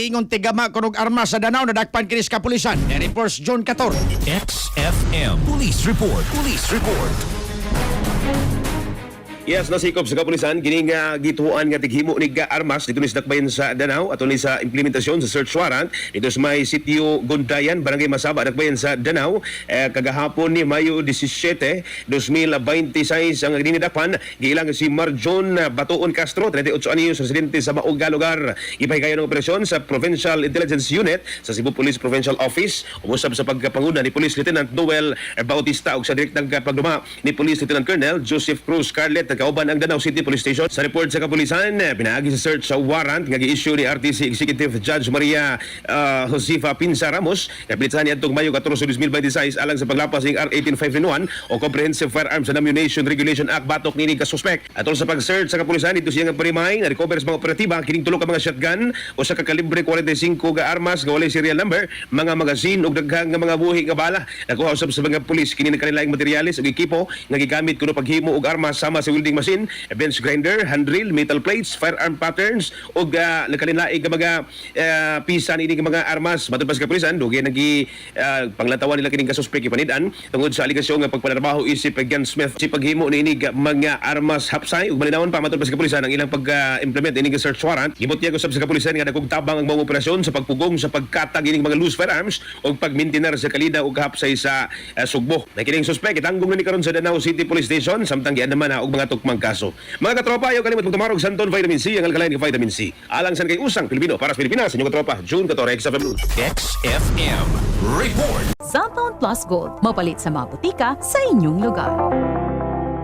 Ingon tigama kunog armas sa Danao na dakpan kinis kapulisan. Reports John Cator. XFM Police Report. Police Report. Yes, nasikop sa kapulisan kining gituan nga tighimo ni armas dito ni dakbayan sa Danao ato ni sa implementasyon sa search warrant dito sa may sitio Gundayan, Barangay Masaba, dakbayan sa Danao. Kagahapon ni Mayo 17, 2026 ang dinidakpan giilang si Marjon Batuon Castro, 38 anyos, residente sa Maoga lugar. Ipahigayon ng operasyon sa Provincial Intelligence Unit sa Cebu Police Provincial Office. Umusab sa pagkapanguna ni Police Lieutenant Noel Bautista ug sa direktang pagduma ni Police Lieutenant Colonel Joseph Cruz Scarlett kauban ang Danao City Police Station. Sa report sa kapulisan, pinaagi sa search sa warrant nga gi-issue ni RTC Executive Judge Maria Josefa Pinza Ramos. Kapilitahan niya itong Mayo 14, 2026 alang sa paglapas ng R 18591 o Comprehensive Firearms and Ammunition Regulation Act batok nini ka suspect. Atol sa pag-search sa kapulisan, ito siya nga parimay na recover sa mga operatiba kining tulo ka mga shotgun o sa kakalibre 45 ga armas nga walay serial number, mga magazine ug daghang nga mga buhi nga bala. Nakuha usab sa mga pulis kini na kanilaing materialis ug ekipo nga gigamit kuno paghimo og armas sama sa welding machine, bench grinder, hand drill, metal plates, firearm patterns ug nakalinlaig nga mga pisa ni mga armas. Matod pa sa kapulisan, dugay nagi panglatawan nila kining kasuspek ipanidan tungod sa aligasyon nga pagpatrabaho isip Jan Smith si paghimo ni mga armas hapsay ug malinawon pa matod pa sa kapulisan ang ilang pag-implement ini search warrant. Gibutyag usab sa kapulisan nga dagkog tabang ang mga operasyon sa pagpugong sa pagkatag ining mga loose firearms ug pagmaintenar sa kalida ug hapsay sa sugbo. Na kining suspek itanggong ni karon sa Danao City Police Station samtang giandaman na og mga tukmang kaso. Mga katropa, ayaw kalimot magtumarog Santon Vitamin C, ang alkaline ng Vitamin C. Alang san kay usang Pilipino para sa Pilipinas, inyong katropa, June Cator, XFM News. XFM Report. Santon Plus Gold, mapalit sa mga butika sa inyong lugar.